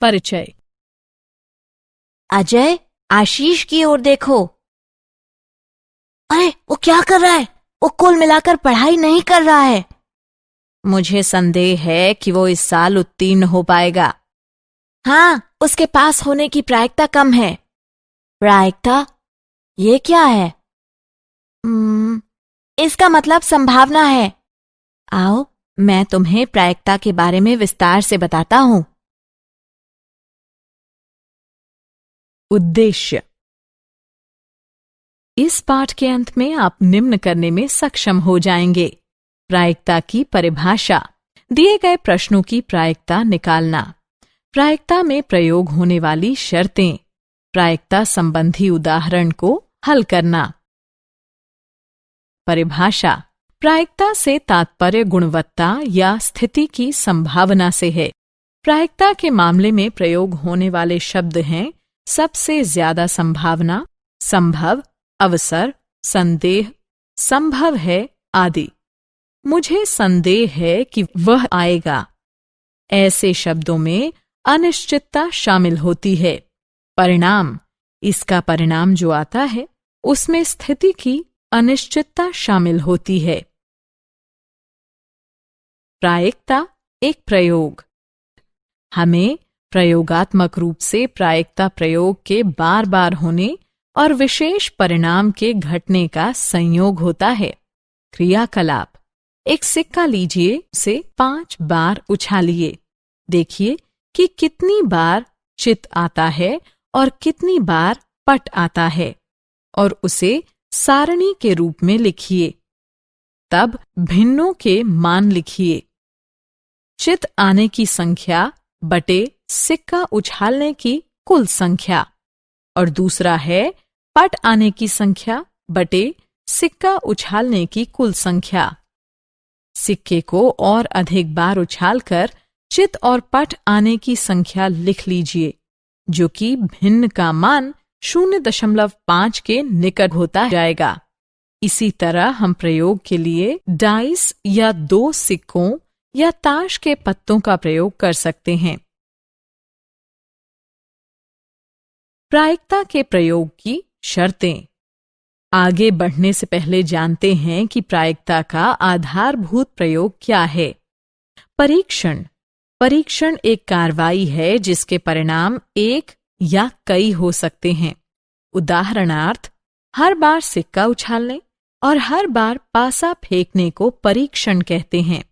परिचय। अजय, आशीष की ओर देखो। अरे, वो क्या कर रहा है? वो कुल मिलाकर पढ़ाई नहीं कर रहा है। मुझे संदेह है कि वो इस साल उत्तीर्ण हो पाएगा। हाँ, उसके पास होने की प्रायिकता कम है। प्रायिकता? ये क्या है? इसका मतलब संभावना है। आओ, मैं तुम्हें प्रायिकता के बारे में विस्तार से बताता हूं। उद्देश्य। इस पाठ के अंत में आप निम्न करने में सक्षम हो जाएंगे। प्रायिकता की परिभाषा, दिए गए प्रश्नों की प्रायिकता निकालना, प्रायिकता में प्रयोग होने वाली शर्तें, प्रायिकता संबंधी उदाहरण को हल करना। परिभाषा। प्रायिकता से तात्पर्य गुणवत्ता या स्थिति की संभावना से है। प्रायिकता के मामले में प्रयोग होने वाले शब्द हैं सबसे ज्यादा संभावना, संभव, अवसर, संदेह, संभव है आदि। मुझे संदेह है कि वह आएगा। ऐसे शब्दों में अनिश्चितता शामिल होती है। परिणाम, इसका परिणाम जो आता है उसमें स्थिति की अनिश्चितता शामिल होती है। प्रायिकता एक प्रयोग। हमें प्रयोगात्मक रूप से प्रायिकता प्रयोग के बार बार होने और विशेष परिणाम के घटने का संयोग होता है। क्रियाकलाप। एक सिक्का लीजिए, उसे 5 बार उछालिए। देखिए कि कितनी बार चित आता है और कितनी बार पट आता है, और उसे सारणी के रूप में लिखिए। तब भिन्नों के मान लिखिए। चित आने की संख्या बटे सिक्का उछालने की कुल संख्या, और दूसरा है पट आने की संख्या बटे सिक्का उछालने की कुल संख्या। सिक्के को और अधिक बार उछालकर चित और पट आने की संख्या लिख लीजिए, जो कि भिन्न का मान 0.5 के निकट होता जाएगा। इसी तरह हम प्रयोग के लिए डाइस या 2 सिक्कों या ताश के पत्तों का प्रयोग कर सकते हैं। प्रायिकता के प्रयोग की शर्तें। आगे बढ़ने से पहले जानते हैं कि प्रायिकता का आधारभूत प्रयोग क्या है। परीक्षण। परीक्षण एक कार्रवाई है जिसके परिणाम एक या कई हो सकते हैं। उदाहरणार्थ, हर बार सिक्का उछालने और हर बार पासा फेंकने को परीक्षण कहते हैं।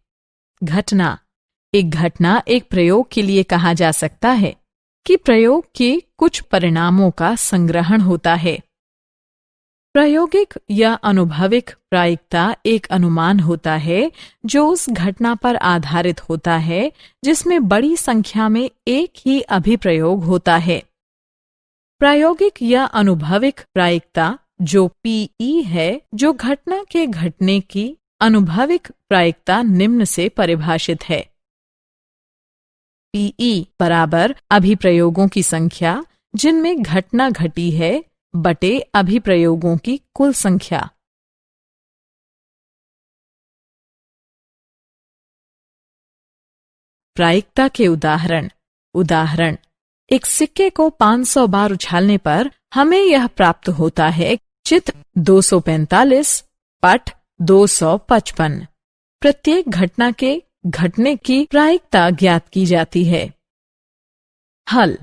घटना। एक घटना एक प्रयोग के लिए कहा जा सकता है कि प्रयोग के कुछ परिणामों का संग्रहण होता है। प्रायोगिक या अनुभविक प्रायिकता एक अनुमान होता है जो उस घटना पर आधारित होता है जिसमें बड़ी संख्या में एक ही अभिप्रयोग होता है। प्रायोगिक या अनुभविक प्रायिकता जो पीई है, जो घटना के घटने की अनुभविक प्रायिकता निम्न से परिभाषित है। पीई बराबर अभिप्रयोगों की संख्या जिनमें घटना घटी है बटे अभिप्रयोगों की कुल संख्या। प्रायिकता के उदाहरण। उदाहरण, एक सिक्के को 500 बार उछालने पर हमें यह प्राप्त होता है। चित 245, पट 255। प्रत्येक घटना के घटने की प्रायिकता ज्ञात की जाती है। हल।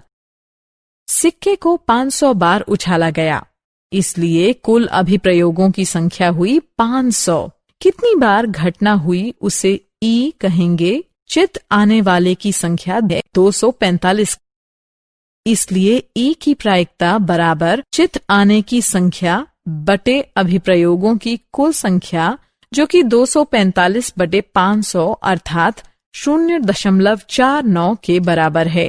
सिक्के को 500 बार उछाला गया, इसलिए कुल अभिप्रयोगों की संख्या हुई 500। कितनी बार घटना हुई उसे ई कहेंगे। चित आने वाले की संख्या 245, इसलिए ई की प्रायिकता बराबर चित आने की संख्या बटे अभिप्रयोगों की कुल संख्या, जो कि 245 बटे 500 अर्थात 0.49 के बराबर है।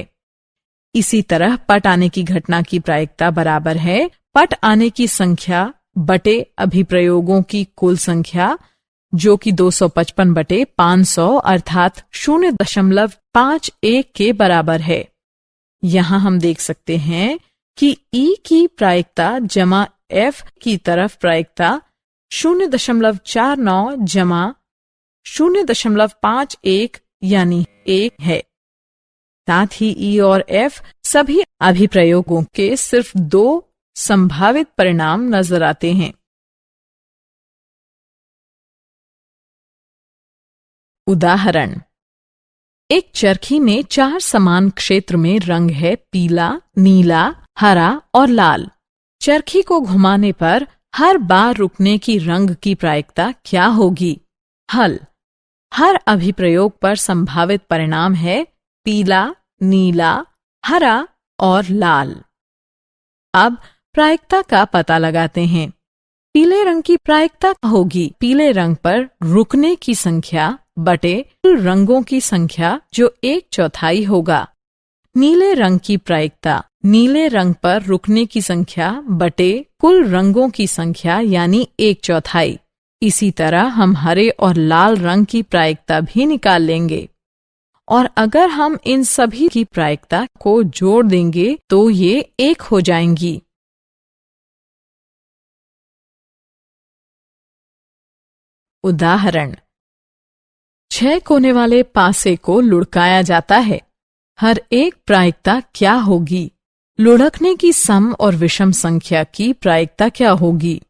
इसी तरह पट आने की घटना की प्रायिकता बराबर है पट आने की संख्या बटे अभिप्रयोगों की कुल संख्या, जो कि 255 बटे 500 अर्थात 0.51 के बराबर है। यहाँ हम देख सकते हैं कि ई की प्रायिकता जमा एफ की तरफ प्रायिकता 0.49 जमा 0.51 यानी 1 है। साथ ही ई और एफ सभी अभिप्रयोगों के सिर्फ 2 संभावित परिणाम नजर आते हैं। उदाहरण, एक चरखी में 4 समान क्षेत्र में रंग है पीला, नीला, हरा और लाल। चरखी को घुमाने पर हर बार रुकने की रंग की प्रायिकता क्या होगी? हल, हर अभिप्रयोग पर संभावित परिणाम है पीला, नीला, हरा और लाल। अब प्रायिकता का पता लगाते हैं। पीले रंग की प्रायिकता होगी पीले रंग पर रुकने की संख्या बटे कुल रंगों की संख्या जो 1/4 होगा। नीले रंग की प्रायिकता नीले रंग पर रुकने की संख्या बटे कुल रंगों की संख्या यानी 1/4। इसी तरह हम हरे और लाल रंग की प्रायिकता भी निकाल लेंगे और अगर हम इन सभी की प्रायिकता को जोड़ देंगे तो ये 1 हो जाएंगी। उदाहरण, 6 कोने वाले पासे को लुढ़काया जाता है। हर एक प्रायिकता क्या होगी? लुढ़कने की सम और विषम संख्या की प्रायिकता क्या होगी?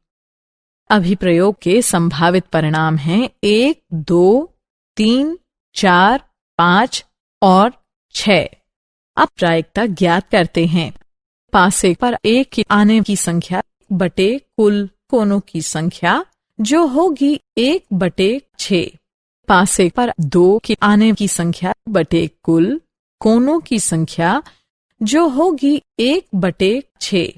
अभिप्रयोग के संभावित परिणाम हैं 1, 2, 3, 4, 5 और 6। अब प्रायिकता ज्ञात करते हैं। पासे पर 1 के आने की संख्या बटे कुल कोनों की संख्या जो होगी 1/6। पासे पर 2 के आने की संख्या बटे कुल कोनों की संख्या जो होगी 1/6।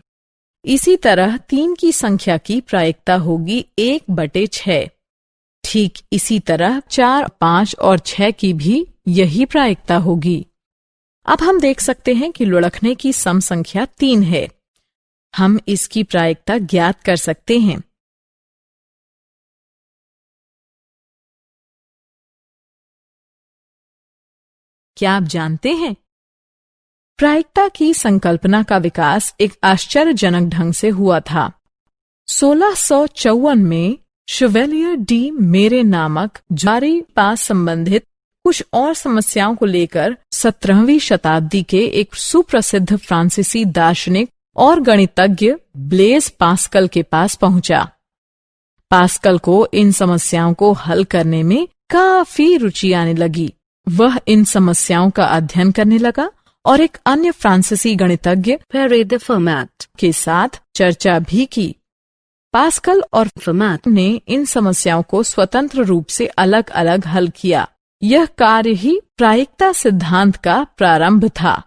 इसी तरह 3 की संख्या की प्रायिकता होगी 1/6। ठीक इसी तरह 4, 5 और 6 की भी यही प्रायिकता होगी। अब हम देख सकते हैं कि लुढ़कने की सम संख्या 3 है। हम इसकी प्रायिकता ज्ञात कर सकते हैं। क्या आप जानते हैं? प्रायिकता की संकल्पना का विकास एक आश्चर्यजनक ढंग से हुआ था। 1654 में शेवेलियर डी मेरे नामक जारी पास संबंधित कुछ और समस्याओं को लेकर 17वीं शताब्दी के एक सुप्रसिद्ध फ्रांसीसी दार्शनिक और गणितज्ञ ब्लेज पास्कल के पास पहुंचा। पास्कल को इन समस्याओं को हल करने में काफी रुचि आने लगी। वह इन समस्याओं का अध्ययन करने लगा और एक अन्य फ्रांसीसी गणितज्ञ पेरे दे फर्माट के साथ चर्चा भी की। पास्कल और फर्माट ने इन समस्याओं को स्वतंत्र रूप से अलग अलग हल किया। यह कार्य ही प्रायिकता सिद्धांत का प्रारंभ था।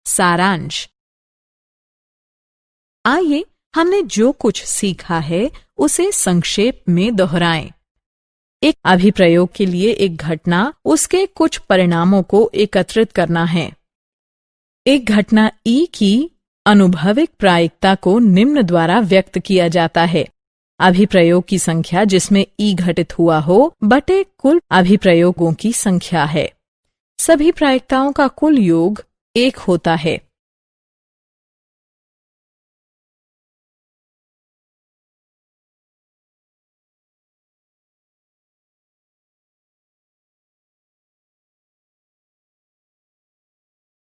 सारांश। आइए हमने जो कुछ सीखा है उसे संक्षेप में दोहराएं। एक अभिप्रयोग के लिए एक घटना उसके कुछ परिणामों को एकत्रित करना है। एक घटना ई की अनुभविक प्रायिकता को निम्न द्वारा व्यक्त किया जाता है। अभिप्रयोग की संख्या जिसमें ई घटित हुआ हो बटे कुल अभिप्रयोगों की संख्या है। सभी प्रायिकताओं का कुल योग 1 होता है।